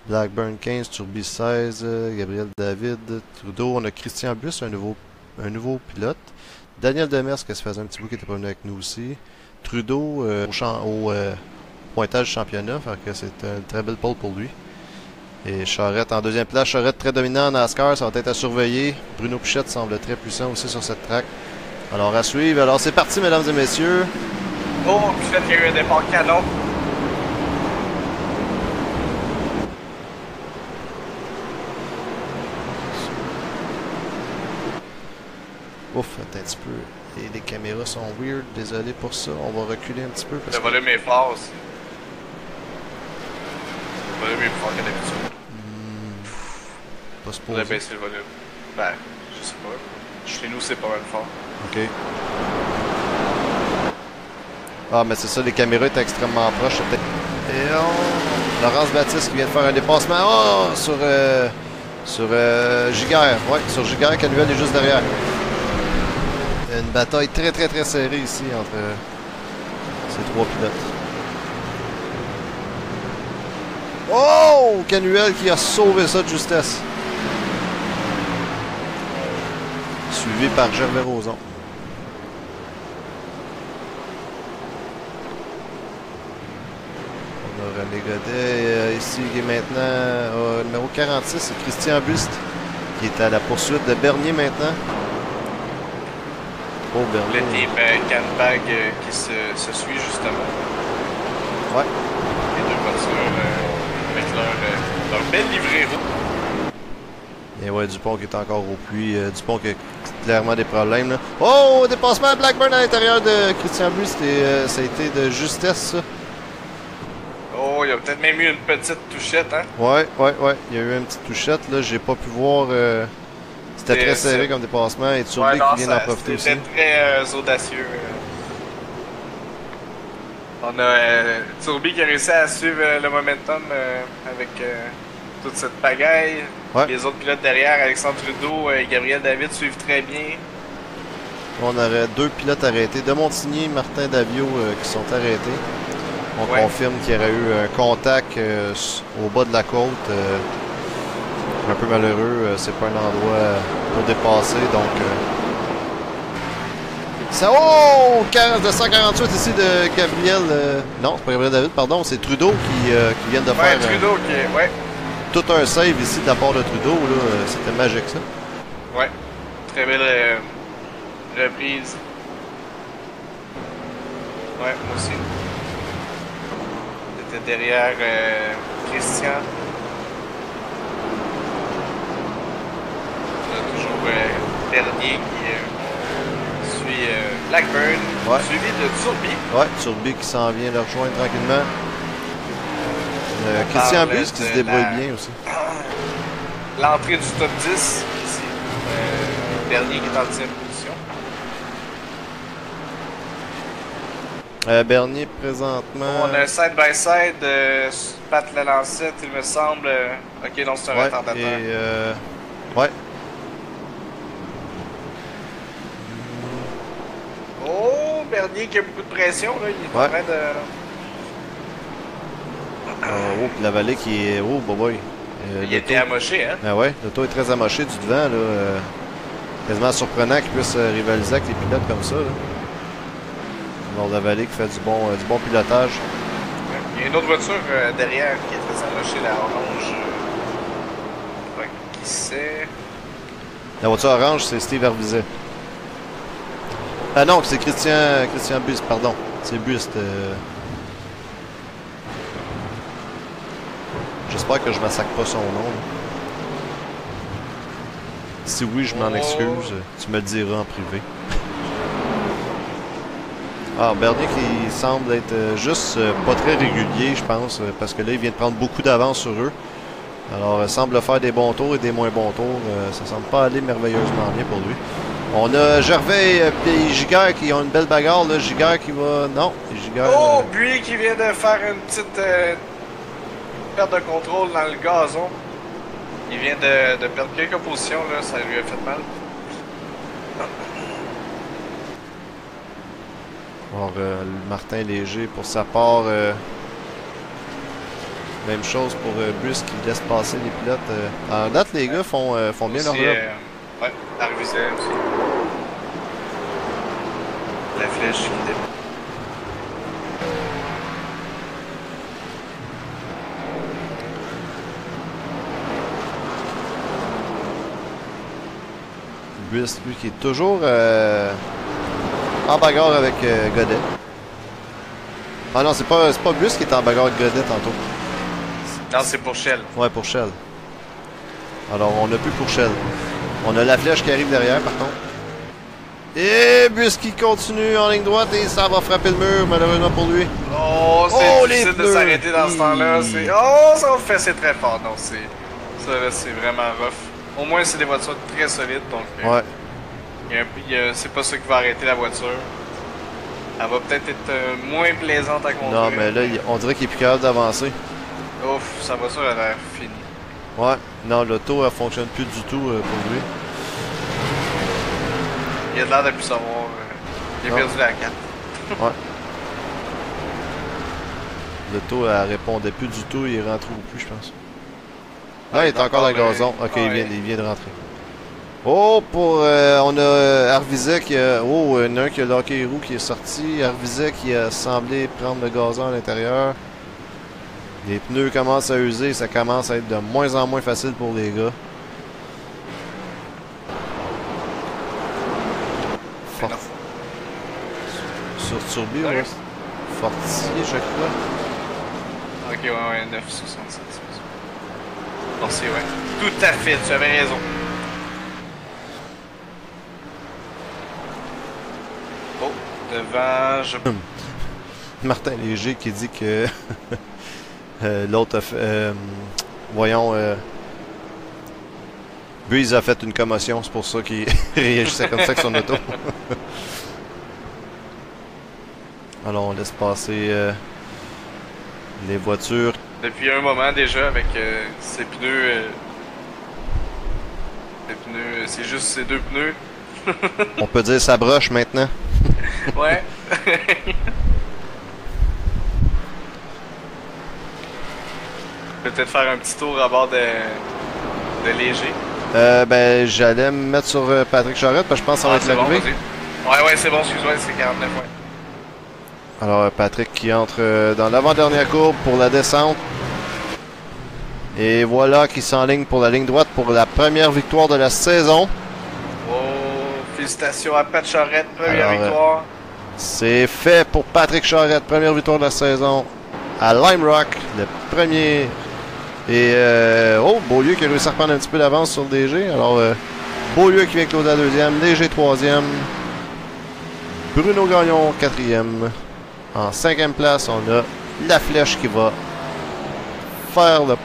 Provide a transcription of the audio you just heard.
Blackburn 15, Turby 16, Gabriel David, Trudeau. On a Christian Bus, un nouveau pilote. Daniel Demers, qui se faisait un petit bout qui était pas venu avec nous aussi. Trudeau au pointage championnat, fait que c'est une très belle pole pour lui. Et Charrette en deuxième place. Charrette très dominant en NASCAR, ça va être à surveiller. Bruno Pichette semble très puissant aussi sur cette track. Alors à suivre. Alors c'est parti, mesdames et messieurs. Oh, Pichette qui a eu un départ canon. Ouf, attends un petit peu. Et les caméras sont weird, désolé pour ça. On va reculer un petit peu. Parce Le volume est fort aussi. Le volume est plus fort que d'habitude. Pas On a supposé. baissé le volume. Ben, je sais pas. Chez nous, c'est pas mal fort. Ok. Ah, mais c'est ça, les caméras étaient extrêmement proches. Et Laurence Baptiste qui vient de faire un dépassement. Oh, sur Giguère. Ouais, sur Giguère, Canuel est juste derrière. Une bataille très très très serrée ici entre ces trois pilotes. Oh! Canuel qui a sauvé ça de justesse. Suivi par Gervais Roson. On a René Godet ici qui est maintenant numéro 46. C'est Christian Buste qui est à la poursuite de Bernier maintenant. Oh, Bernier. Le team Canbag qui se suit justement. Ouais. Les deux voitures avec leur belle livrée rouge. Et ouais, Dupont qui est encore au puits. Dupont qui a clairement des problèmes. Là. Oh, dépassement à Blackburn à l'intérieur de Christian Buste. Et ça a été de justesse, ça. Oh, il y a peut-être même eu une petite touchette, hein? Ouais. Il y a eu une petite touchette. Là, j'ai pas pu voir. C'était très serré comme dépassement. Et Turby qui vient d'en profiter aussi. C'était très audacieux. On a Turby qui a réussi à suivre le momentum avec toute cette pagaille. Ouais. Les autres pilotes derrière, Alexandre Trudeau et Gabriel David suivent très bien. On aurait deux pilotes arrêtés. De Montigny et Martin Davio qui sont arrêtés. On confirme qu'il y aurait eu un contact au bas de la côte. Un peu malheureux. C'est pas un endroit pour dépasser. Donc. Ça, oh! 248 ici de Gabriel. Non, c'est pas Gabriel David, pardon. C'est Trudeau qui vient de faire. Trudeau qui est. Ouais. Tout un save ici de la part de Trudeau. Là, c'était magique ça. Ouais. Très belle reprise. Ouais, moi aussi. J'étais derrière Christian. On a toujours Bernier qui suit Blackburn, suivi de Turby. Ouais, Turby qui s'en vient le rejoindre tranquillement. Christian Bus qui se débrouille bien aussi. L'entrée du top 10 ici. Bernier qui est en 10e position. Bernier présentement. On a un side-by-side, Pat Lalancette, il me semble. Ok, donc c'est un retardateur. Ouais. Oh, Bernier qui a beaucoup de pression, là. Il est en train de. Oh, puis la vallée qui est. Oh, boy. Il était amoché, hein? Ah ouais, l'auto est très amoché du devant, là. Quasiment surprenant qu'il puisse rivaliser avec les pilotes comme ça, là. Alors, la vallée qui fait du bon pilotage. Il y a une autre voiture derrière qui est très amochée, la orange. Qui c'est? La voiture orange, c'est Steve Hervizet. Ah non, c'est Christian Buste, pardon. C'est Buste. J'espère que je massacre pas son nom. Là. Si oui, je m'en excuse. Tu me le diras en privé. Ah, Bernier qui semble être juste pas très régulier, je pense, parce que là, il vient de prendre beaucoup d'avance sur eux. Alors, il semble faire des bons tours et des moins bons tours. Ça semble pas aller merveilleusement bien pour lui. On a Gervais et Giguère qui ont une belle bagarre. Là. Giguère qui va... Non, Giguère... Oh, Buis qui vient de faire une petite perte de contrôle dans le gazon. Il vient de perdre quelques positions, là. Ça lui a fait mal. Alors, Martin Léger, pour sa part, Même chose pour Bus qui laisse passer les pilotes. En date, les gars font bien leur job. Ouais, Arvizel aussi. La flèche qui dépasse. Bus, lui, qui est toujours en bagarre avec Godet. Ah non, c'est pas Bus qui est en bagarre avec Godet tantôt. Non, c'est pour Shell. Ouais, pour Shell. Alors, on n'a plus pour Shell. On a la flèche qui arrive derrière, par contre. Et Bus qui continue en ligne droite et ça va frapper le mur, malheureusement pour lui. Oh, c'est les difficile de pneus. s'arrêter dans ce temps-là. Oh, ça va faire, c'est très fort. Non, ça, là, c'est vraiment rough. Au moins, c'est des voitures très solides, donc... Ouais. C'est pas ça qui va arrêter la voiture. Elle va peut-être être moins plaisante à conduire. Non, mais là, on dirait qu'il est plus capable d'avancer. Ouf, sa voiture a l'air finie. Ouais. Non, l'auto, elle fonctionne plus du tout pour lui. Il a l'air de plus savoir. Il a perdu la 4. Ouais. L'auto, elle répondait plus du tout. Il est rentré au plus, je pense. Ah, il est encore dans le gazon. Ok, ouais. il vient de rentrer. Oh, on a Arvizet qui a... Oh, il y en a un qui a locké les roues qui est sorti. Arvizet qui a semblé prendre le gazon à l'intérieur. Les pneus commencent à user. Ça commence à être de moins en moins facile pour les gars. Sur Turbi, ouais. Fortier, je crois. Ok, ouais, 9,67. Fortier, ouais. Tout à fait, tu avais raison. Oh, devant, Martin Léger qui dit que l'autre a fait... voyons... Buise a fait une commotion, c'est pour ça qu'il réagissait comme ça avec son auto. Alors on laisse passer les voitures. Depuis un moment déjà avec ces pneus... c'est juste ces deux pneus. On peut dire ça broche maintenant. Ouais. Peut-être faire un petit tour à bord de Léger. Ben, j'allais me mettre sur Patrick Charette parce que je pense que ça va être l'arrivée. Bon, ouais, c'est bon, excuse-moi, c'est 49, ouais. Alors, Patrick qui entre dans l'avant-dernière courbe pour la descente. Et voilà qui s'enligne pour la ligne droite pour la première victoire de la saison. Oh, félicitations à Pat Charette, première victoire. C'est fait pour Patrick Charette, première victoire de la saison à Lime Rock, le premier. Et Beaulieu qui a réussi à reprendre un petit peu d'avance sur le DG. Alors, Beaulieu qui vient closer la deuxième, Léger troisième, Bruno Gagnon quatrième. En cinquième place, on a La Flèche qui va faire le